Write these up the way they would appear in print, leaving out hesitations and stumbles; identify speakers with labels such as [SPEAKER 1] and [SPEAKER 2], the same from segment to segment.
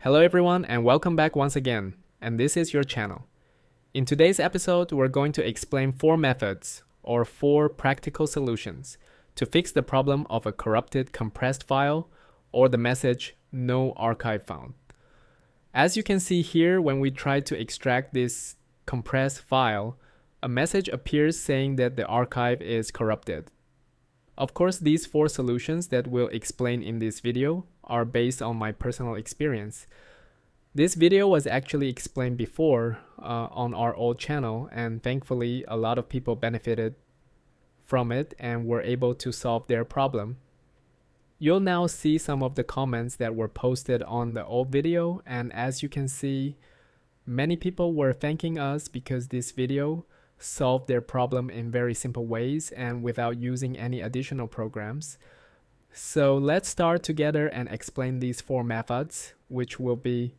[SPEAKER 1] Hello everyone and welcome back once again, and this is your channel. In today's episode, we're going to explain 4 methods, or 4 practical solutions, to fix the problem of a corrupted compressed file or the message "no archive found." As you can see here, when we try to extract this compressed file, a message appears saying that the archive is corrupted. Of course, these 4 solutions that we'll explain in this video are based on my personal experience. This video was actually explained before on our old channel, and thankfully a lot of people benefited from it and were able to solve their problem. You'll now see some of the comments that were posted on the old video, and as you can see, many people were thanking us because this video solved their problem in very simple ways and without using any additional programs. So let's start together and explain these 4 methods, which will be,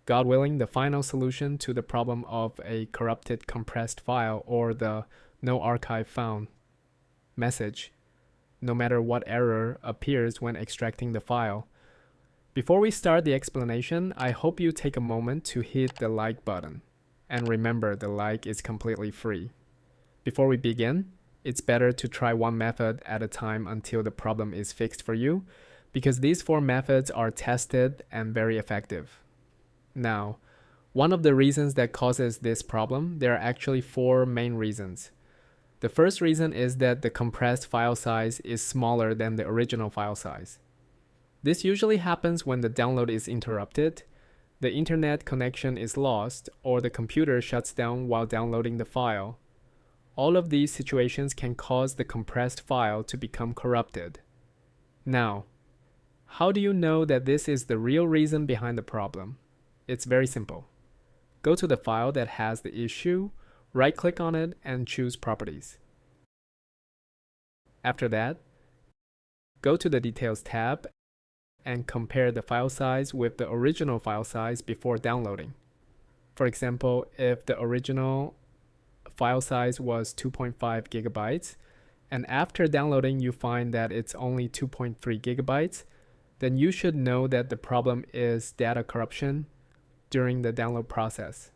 [SPEAKER 1] God willing, the final solution to the problem of a corrupted compressed file or the "no archive found" message, no matter what error appears when extracting the file. Before we start the explanation, I hope you take a moment to hit the like button. And remember, the like is completely free. Before we begin, it's better to try one method at a time until the problem is fixed for you, because these 4 methods are tested and very effective. Now, one of the reasons that causes this problem, there are actually 4 main reasons. The first reason is that the compressed file size is smaller than the original file size. This usually happens when the download is interrupted, the internet connection is lost, or the computer shuts down while downloading the file. All of these situations can cause the compressed file to become corrupted. Now, how do you know that this is the real reason behind the problem? It's very simple. Go to the file that has the issue, right-click on it, and choose Properties. After that, go to the Details tab and compare the file size with the original file size before downloading. For example, if the original file size was 2.5 gigabytes, and after downloading you find that it's only 2.3 gigabytes, then you should know that the problem is data corruption during the download process.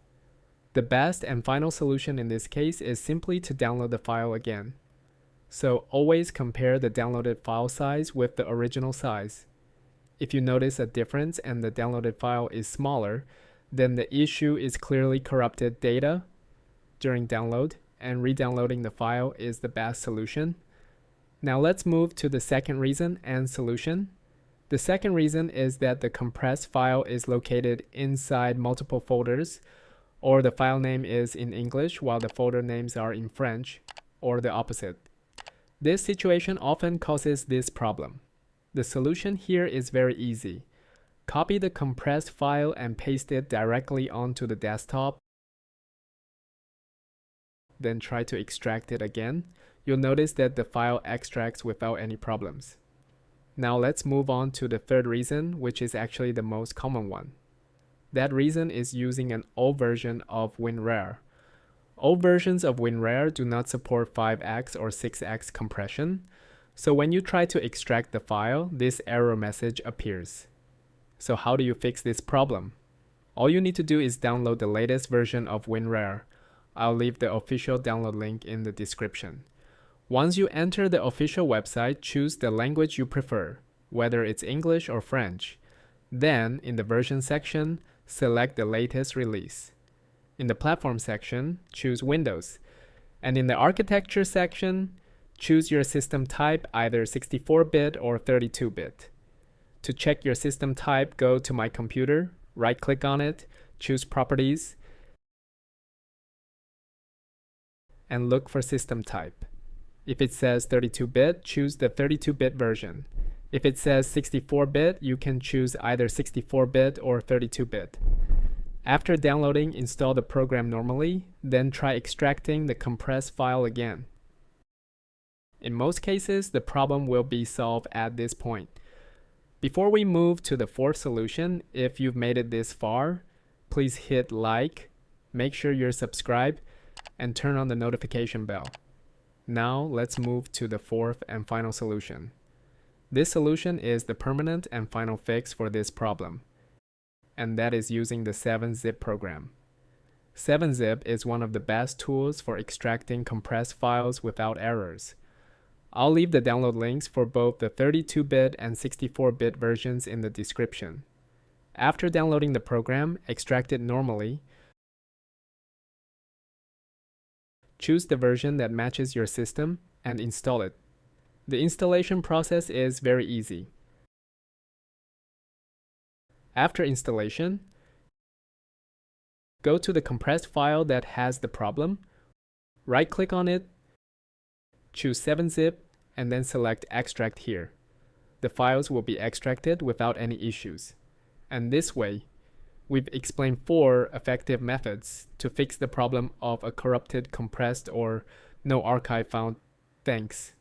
[SPEAKER 1] The best and final solution in this case is simply to download the file again. So always compare the downloaded file size with the original size. If you notice a difference and the downloaded file is smaller, then the issue is clearly corrupted data during download, and re-downloading the file is the best solution. Now let's move to the second reason and solution. The second reason is that the compressed file is located inside multiple folders, or the file name is in English while the folder names are in French, or the opposite. This situation often causes this problem. The solution here is very easy. Copy the compressed file and paste it directly onto the desktop. Then try to extract it again. You'll notice that the file extracts without any problems. Now let's move on to the third reason, which is actually the most common one. That reason is using an old version of WinRAR. Old versions of WinRAR do not support 5x or 6x compression. So when you try to extract the file, this error message appears. So how do you fix this problem? All you need to do is download the latest version of WinRAR. I'll leave the official download link in the description. Once you enter the official website, choose the language you prefer, whether it's English or French. Then, in the version section, select the latest release. In the platform section, choose Windows. And in the architecture section, choose your system type, either 64-bit or 32-bit. To check your system type, go to My Computer, right-click on it, choose Properties, and look for system type. If it says 32-bit, choose the 32-bit version. If it says 64-bit, you can choose either 64-bit or 32-bit. After downloading, install the program normally, then try extracting the compressed file again. In most cases, the problem will be solved at this point. Before we move to the fourth solution, if you've made it this far, please hit like, make sure you're subscribed, and turn on the notification bell. Now let's move to the fourth and final solution. This solution is the permanent and final fix for this problem. and that is using the 7-zip program. 7-zip is one of the best tools for extracting compressed files without errors. I'll leave the download links for both the 32-bit and 64-bit versions in the description. After downloading the program, extract it normally. Choose the version that matches your system and install it. The installation process is very easy. After installation, go to the compressed file that has the problem, right-click on it, choose 7-zip, and then select Extract here. The files will be extracted without any issues. And this way, we've explained 4 effective methods to fix the problem of a corrupted, compressed, or no archive found. Thanks.